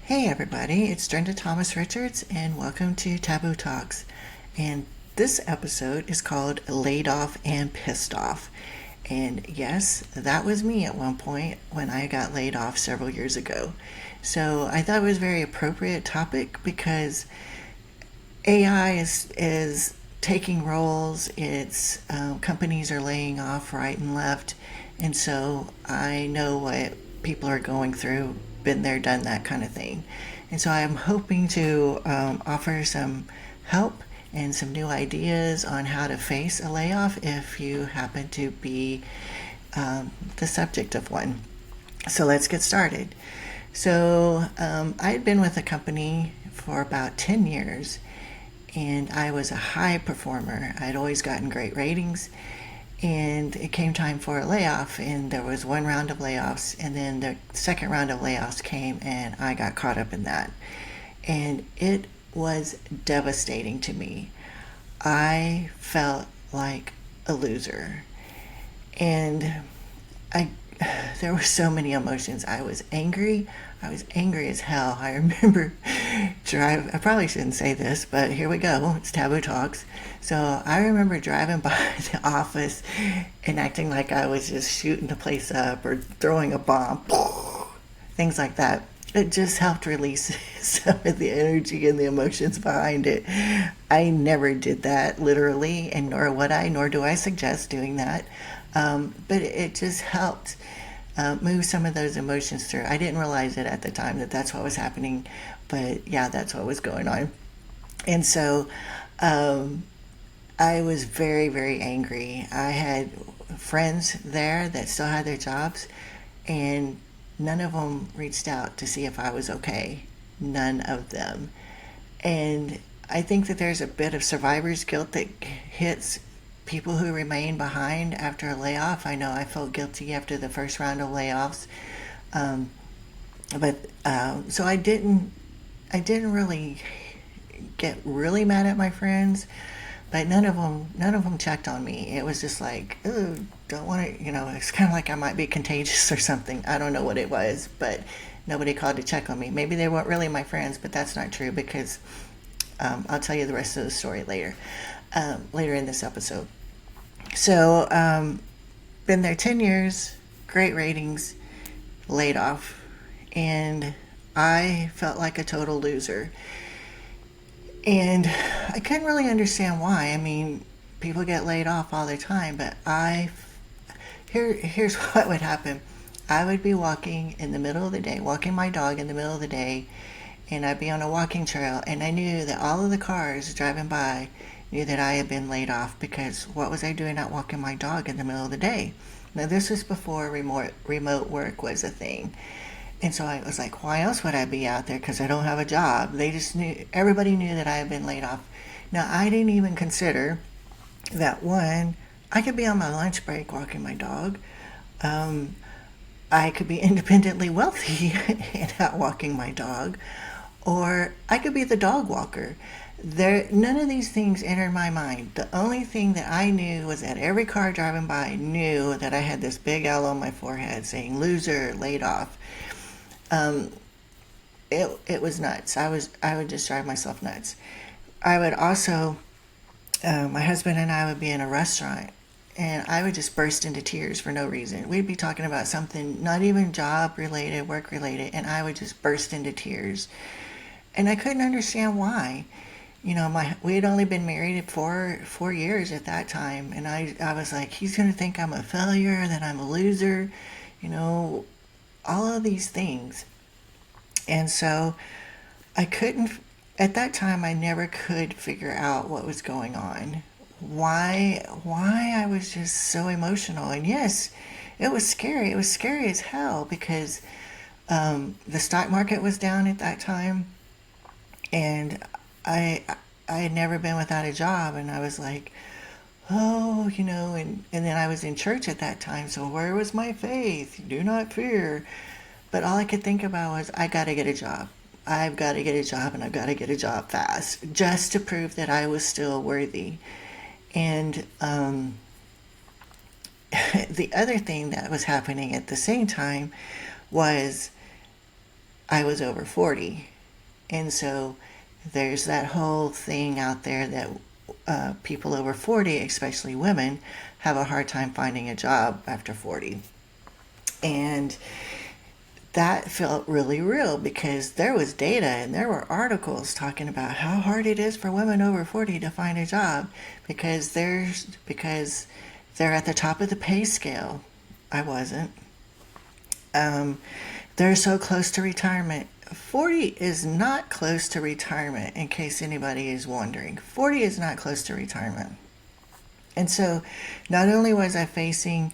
Hey everybody, it's Brenda Thomas Richards and welcome to Taboo Talks. And this episode is called Laid Off and Pissed Off. And yes, that was me at one point when I got laid off several years ago. So I thought it was a very appropriate topic because AI is taking roles. It's companies are laying off right and left, and so I know what people are going through. Been there, done that kind of thing, and so I'm hoping to offer some help and some new ideas on how to face a layoff if you happen to be the subject of one. So let's get started. So I had been with a company for about 10 years and I was a high performer. I'd always gotten great ratings, and it came time for a layoff, and there was one round of layoffs, and then the second round of layoffs came, and I got caught up in that. And it was devastating to me. I felt like a loser. And I there were so many emotions. I was angry. I was angry as hell. I remember I probably shouldn't say this, but here we go. It's Taboo Talks. So I remember driving by the office and acting like I was just shooting the place up or throwing a bomb. Things like that. It just helped release some of the energy and the emotions behind it. I never did that literally, and nor would I, nor do I suggest doing that. But it just helped move some of those emotions through. I didn't realize it at the time that that's what was happening, but yeah, that's what was going on. And so I was very, very angry. I had friends there that still had their jobs, and none of them reached out to see if I was okay. None of them. And I think that there's a bit of survivor's guilt that hits people who remain behind after a layoff. I know I felt guilty after the first round of layoffs, um, but so I didn't really get really mad at my friends, but none of them checked on me. It was just like, oh, don't want to, it's kind of like I might be contagious or something. I don't know what it was, but nobody called to check on me. Maybe they weren't really my friends, but that's not true because I'll tell you the rest of the story later in this episode. So, been there 10 years, great ratings, laid off, and I felt like a total loser. And I couldn't really understand why. I mean, people get laid off all the time, but here's what would happen. I would be walking in the middle of the day, walking my dog in the middle of the day, and I'd be on a walking trail, and I knew that all of the cars driving by knew that I had been laid off because what was I doing out walking my dog in the middle of the day? Now, this was before remote work was a thing. And so I was like, why else would I be out there? Because I don't have a job. They just knew, everybody knew that I had been laid off. Now, I didn't even consider that one, I could be on my lunch break walking my dog. Um, I could be independently wealthy and out walking my dog, or I could be the dog walker. None of these things entered my mind. The only thing that I knew was that every car driving by knew that I had this big L on my forehead saying "loser, laid off." Um, it was nuts. I would just drive myself nuts. I would also, my husband and I would be in a restaurant, and I would just burst into tears for no reason. We'd be talking about something not even job related, work related, and I would just burst into tears, and I couldn't understand why. We had only been married for 4 years at that time, and I was like, he's gonna think I'm a failure, that I'm a loser, you know, all of these things. And so I couldn't, at that time, I never could figure out what was going on. Why I was just so emotional. And yes, it was scary. It was scary as hell because the stock market was down at that time, and I I had never been without a job, and I was like, oh, and then I was in church at that time, so where was my faith? Do not fear. But all I could think about was, I got to get a job. I've got to get a job, and I've got to get a job fast, just to prove that I was still worthy. And the other thing that was happening at the same time was I was over 40. And so there's that whole thing out there that people over 40, especially women, have a hard time finding a job after 40. And that felt really real because there was data and there were articles talking about how hard it is for women over 40 to find a job because they're at the top of the pay scale. I wasn't. They're so close to retirement. 40 is not close to retirement, in case anybody is wondering. 40 is not close to retirement. And so not only was I feeling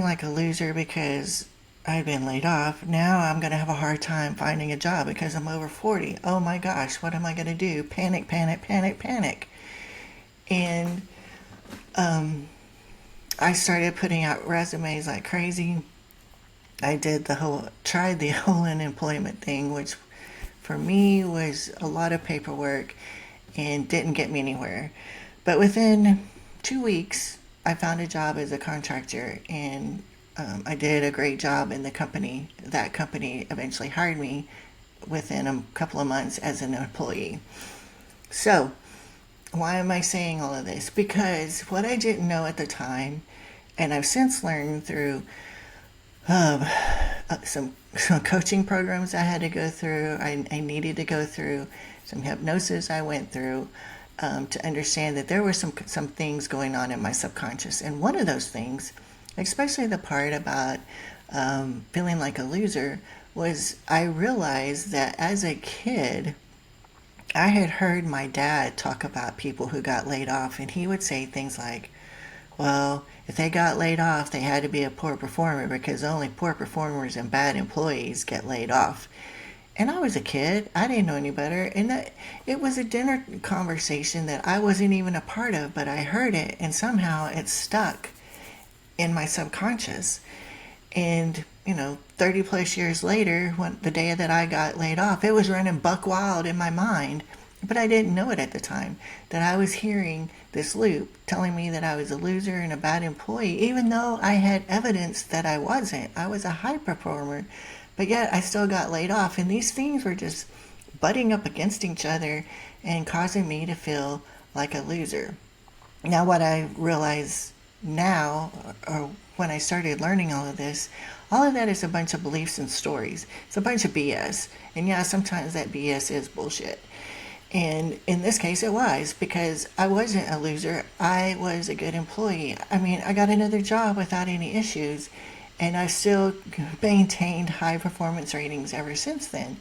like a loser because I'd been laid off, now I'm going to have a hard time finding a job because I'm over 40. Oh my gosh, what am I going to do? Panic, panic, panic, panic. And I started putting out resumes like crazy. I tried the whole unemployment thing, which for me was a lot of paperwork and didn't get me anywhere. But within 2 weeks, I found a job as a contractor, and I did a great job in the company. That company eventually hired me within a couple of months as an employee. So, why am I saying all of this? Because what I didn't know at the time, and I've since learned through some coaching programs I had to go through, I needed to go through, some hypnosis I went through, to understand that there were some things going on in my subconscious. And one of those things, especially the part about feeling like a loser, was I realized that as a kid, I had heard my dad talk about people who got laid off, and he would say things like, well, if they got laid off, they had to be a poor performer because only poor performers and bad employees get laid off. And I was a kid. I didn't know any better. And it was a dinner conversation that I wasn't even a part of, but I heard it, and somehow it stuck in my subconscious. And, 30 plus years later, the day that I got laid off, it was running buck wild in my mind. But I didn't know it at the time, that I was hearing this loop telling me that I was a loser and a bad employee, even though I had evidence that I wasn't. I was a high performer, but yet I still got laid off. And these things were just butting up against each other and causing me to feel like a loser. Now, what I realize now, or when I started learning all of that is a bunch of beliefs and stories. It's a bunch of BS. And yeah, sometimes that BS is bullshit. And in this case, it was, because I wasn't a loser. I was a good employee. I mean, I got another job without any issues, and I've still maintained high performance ratings ever since then.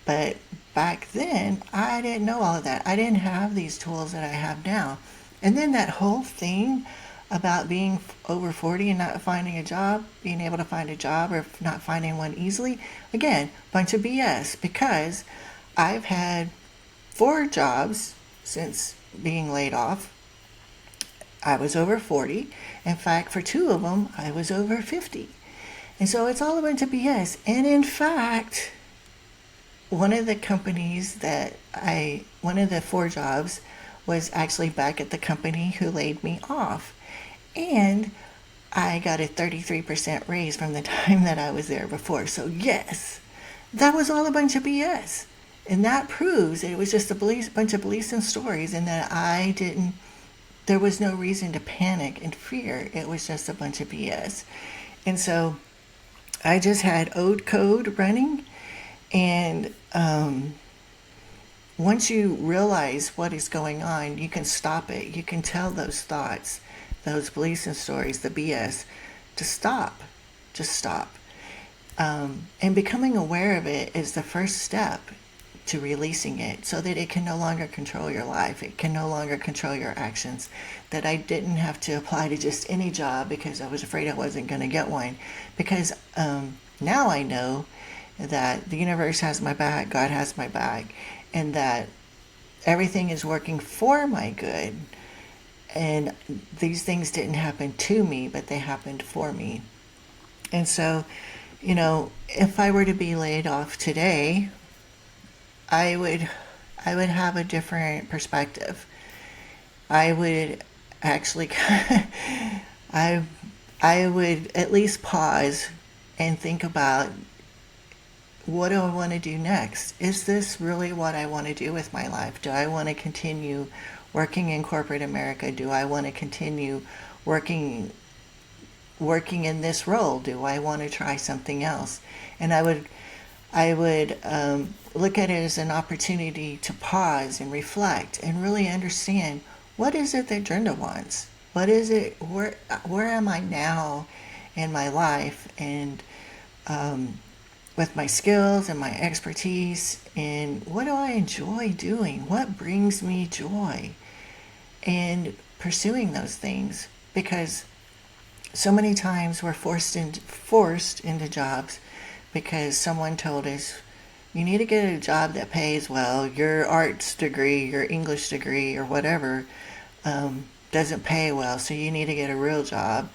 But back then, I didn't know all of that. I didn't have these tools that I have now. And then that whole thing about being over 40 and not finding a job, being able to find a job or not finding one easily, again, bunch of BS, because I've had 4 jobs since being laid off. I was over 40. In fact, for 2 of them, I was over 50. And so it's all a bunch of BS. And in fact, one of the 4 jobs was actually back at the company who laid me off. And I got a 33% raise from the time that I was there before. So yes, that was all a bunch of BS. And that proves that it was just a bunch of beliefs and stories, and that there was no reason to panic and fear. It was just a bunch of BS. And so I just had old code running, and once you realize what is going on, you can stop it. You can tell those thoughts, those beliefs and stories, the BS, to stop. Just stop. And becoming aware of it is the first step to releasing it, so that it can no longer control your life. It can no longer control your actions. That I didn't have to apply to just any job because I was afraid I wasn't going to get one. Because now I know that the universe has my back, God has my back, and that everything is working for my good. And these things didn't happen to me, but they happened for me. And so, if I were to be laid off today, I would have a different perspective. I would actually I would at least pause and think about what do I want to do next? Is this really what I want to do with my life? Do I want to continue working in corporate America? Do I want to continue working working in this role? Do I want to try something else? And I would look at it as an opportunity to pause and reflect and really understand, what is it that Brenda wants? What is it? Where am I now in my life? And with my skills and my expertise, and what do I enjoy doing? What brings me joy? And pursuing those things, because so many times we're forced into jobs because someone told us, you need to get a job that pays well. Your arts degree, your English degree, or whatever doesn't pay well, so you need to get a real job.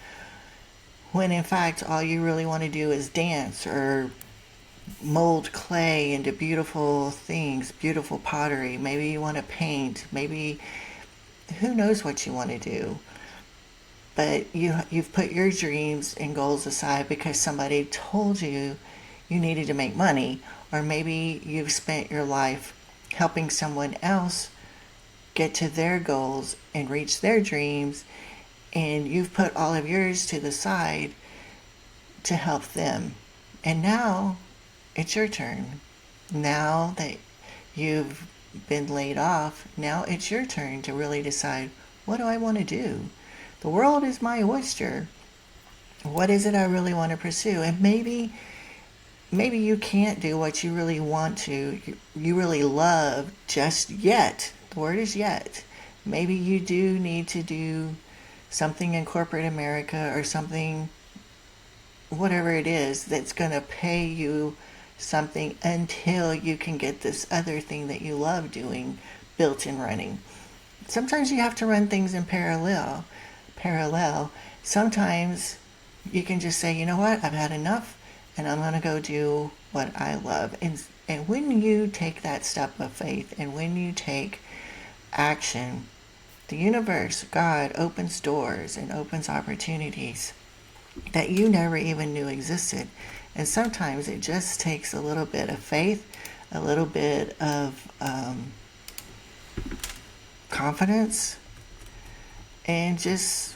When in fact, all you really want to do is dance or mold clay into beautiful things, beautiful pottery. Maybe you want to paint. Maybe, who knows what you want to do. But you've put your dreams and goals aside because somebody told you you needed to make money, or maybe you've spent your life helping someone else get to their goals and reach their dreams, and you've put all of yours to the side to help them. And now it's your turn. Now that you've been laid off, now it's your turn to really decide, what do I want to do? The world is my oyster. What is it I really want to pursue? And maybe you can't do what you really want to, you really love just yet. The word is yet. Maybe you do need to do something in corporate America, or something, whatever it is, that's going to pay you something until you can get this other thing that you love doing built and running. Sometimes you have to run things in parallel. Sometimes you can just say, you know what, I've had enough, and I'm going to go do what I love. And when you take that step of faith, and when you take action, the universe, God, opens doors and opens opportunities that you never even knew existed. And sometimes it just takes a little bit of faith, a little bit of confidence, and just,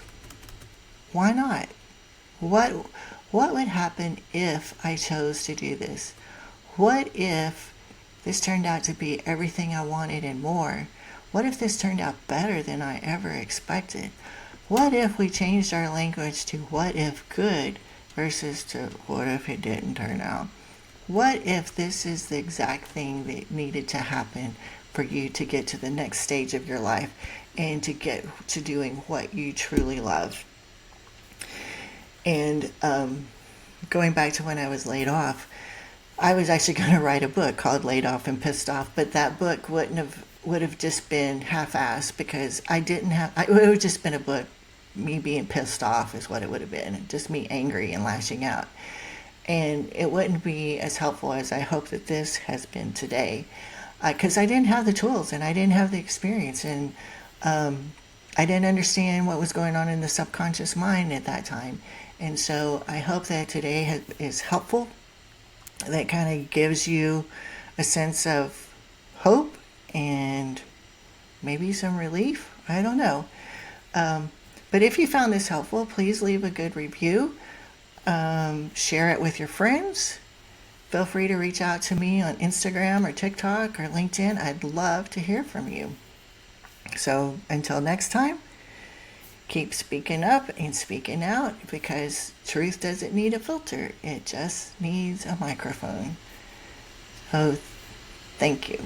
why not? What would happen if I chose to do this? What if this turned out to be everything I wanted and more? What if this turned out better than I ever expected? What if we changed our language to what if good versus to what if it didn't turn out? What if this is the exact thing that needed to happen for you to get to the next stage of your life and to get to doing what you truly love? And going back to when I was laid off, I was actually going to write a book called Laid Off and Pissed Off, but that book would have just been half-assed, because I didn't have, it would have just been a book, me being pissed off is what it would have been, just me angry and lashing out. And it wouldn't be as helpful as I hope that this has been today, because I didn't have the tools and I didn't have the experience, and I didn't understand what was going on in the subconscious mind at that time. And so I hope that today is helpful, that kind of gives you a sense of hope and maybe some relief. I don't know. But if you found this helpful, please leave a good review. Share it with your friends. Feel free to reach out to me on Instagram or TikTok or LinkedIn. I'd love to hear from you. So until next time, keep speaking up and speaking out, because truth doesn't need a filter. It just needs a microphone. Oh, thank you.